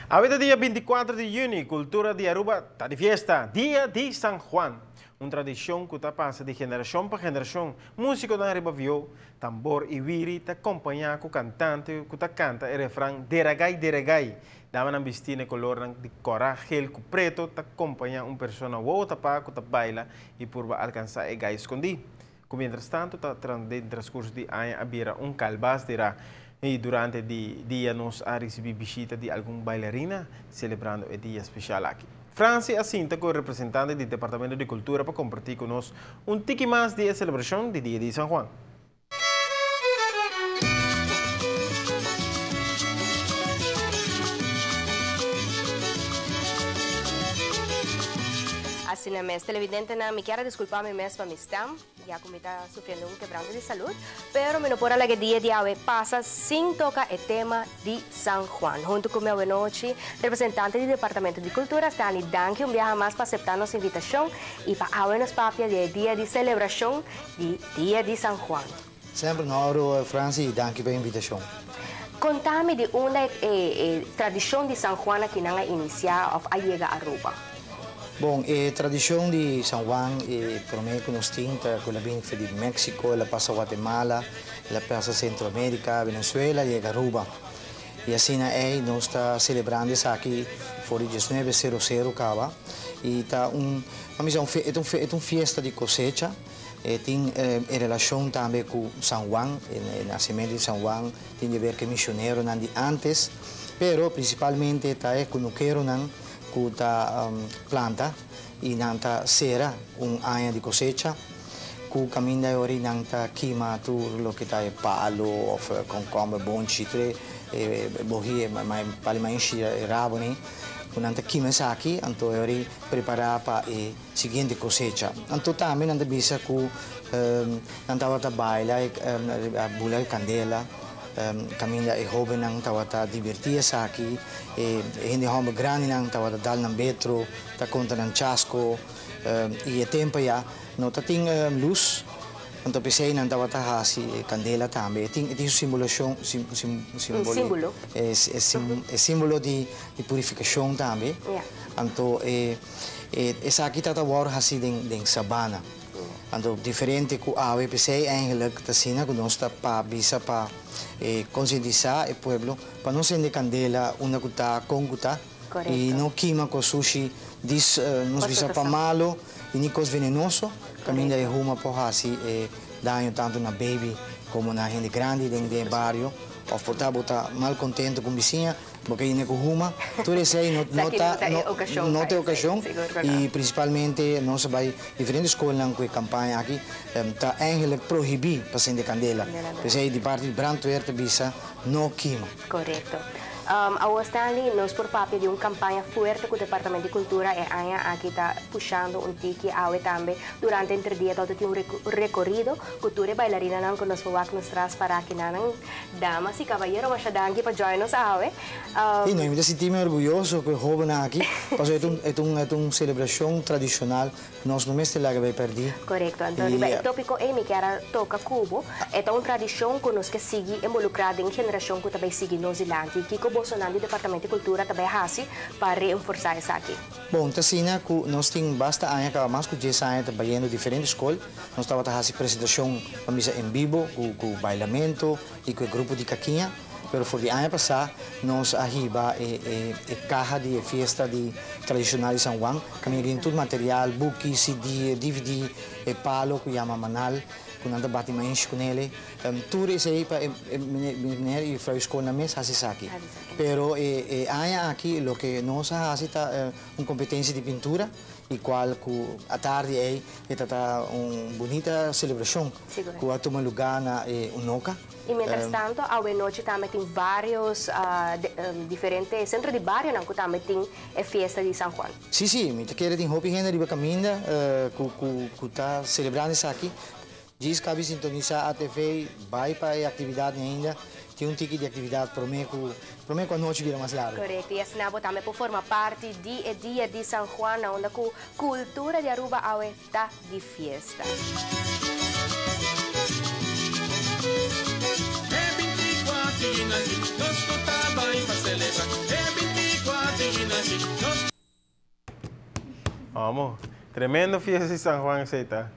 Avete dia 24 de junho, cultura de Aruba está de fiesta, dia de San Juan. Uma tradição que passa de geração para geração. Músico da Aruba viu, tambor e viri, te acompanha com o cantante que canta o refrão Deregai, Deregai. Dava na vestina color de cora, gel com preto, te acompanha uma pessoa outra para que baila e por alcançar o gai escondido. Como mientras tanto, no transcurso de ano, havia calbaz de e durante o dia nós a receber visita de alguma bailarina celebrando o dia especial aqui. Franci assinta com o representante do Departamento de Cultura para compartilhar conosco tiki mais de celebração do dia de São Juan. Assim, mesmo televidente, me quero desculpar mesmo para estar, já que está sofrendo quebranto de saúde, pero me não pode falar que dia de hoje passa sem tocar o tema de San Juan. Junto com meu noite, representante do Departamento de Cultura, Stanley Danke, viaja mais para aceitar nossa invitação e para hoje nos papia de dia de celebração de dia de San Juan. Sempre na hora, Franci, danke pela invitação. Contame de uma tradição de San Juan que não é iniciar a chegar a Aruba. Bom, a tradição de San Juan, para mim, que nós temos, ela vem de México, ela passa Guatemala, ela passa Centroamérica, Venezuela e Aruba. E assim, nós estamos celebrando isso aqui, por 1900, acaba. E é uma festa de cosecha, tem relação também com San Juan, o nascimento de San Juan, tem a ver com missionários antes, mas principalmente está com o quero kuta planta e nanta sera ano de cosecha ku caminda ori nanta kima tu lo que tá palo of concombre bon citre bohie mai pali mai raboni ku nanta kima saki anto ori prepara pa seguinte cosecha anto também nanta bisa ku nanta wata baila bula candela caminda e jovem nang tawata divertia sa aqui hindi homem grande nang tawata dal ng betro ta conta ng chasco e tempo ya no ta ting luz anto pisay nang tawata hasi candela tambe ting iti simulação simbolo simbolo di purificação tambe anto esa aqui tatawar hasi ding sabana anto diferente ku awe pisay eigenlijk tasina ku nós ta pa bisa pa conscientizar o pueblo para não acender candela uma cuta com cuta e não queima com sushi diz nos bisa para malo e nem coisa venenoso caminha de ruma por assim dano tanto na baby como na gente grande dentro do barrio ou portar botar mal contento com vizinha porque ainda com ruma tudo isso aí não tem ocasião e principalmente nós vai diferentes escolas com campanha aqui está eigenlijk proibir para acender candela pois aí de parte de brandweer bisa não queima correto a Stanley, nós por papel de uma campanha forte com o Departamento de Cultura e aqui está puxando tiki awe também durante o dia todo tem recorrido cultura e bailarina não que nós vamos mostrar para aqui não damas e cavalheiro mas danke para join nos awe e nós me sentimos orgulhosos com o jovem aqui porque é uma celebração tradicional nós não mestre lá que vai perder correto então o tópico é que era toca cubo é uma tradição que nós que sigue involucrada em geração que também sigue nos ilante que Bolsonaro do Departamento de Cultura também hasi para reforçar isso aqui. Bom, tasina que nós temos basta anos que mais que 10 anos trabalhando em diferentes escolas, nós estamos fazendo apresentação em vivo com o bailamento e com o grupo de caquinha. Pero por ano passado nós arriba a carro de festa de tradicional de San Juan, caminhando todo material, book, CD, DVD, palo que chama manal. Quando anda bate mais com ele, tudo isso aí para menina e para a escola na mesa assim aqui. Pero aqui o que nós fazemos é uma competência de pintura e qual à tarde é uma bonita celebração que vai tomar lugar na Unoca. E, mientras tanto, a noite também tem vários diferentes centros de bairro que também tem a festa de San Juan. Sim, me quero ter hobby ainda de caminhar que está celebrando isso aqui. Diz que a sintonizar a TV, vai para a atividade ainda, tem um ticket de atividade para mim que a noite vira mais larga. Correto, e assim também por formar parte do dia de San Juan, onde a cultura de Aruba está de festa. É 24 nós para celebrar, é 24 Vamos, tremendo fiesta de San Juan, Zeta.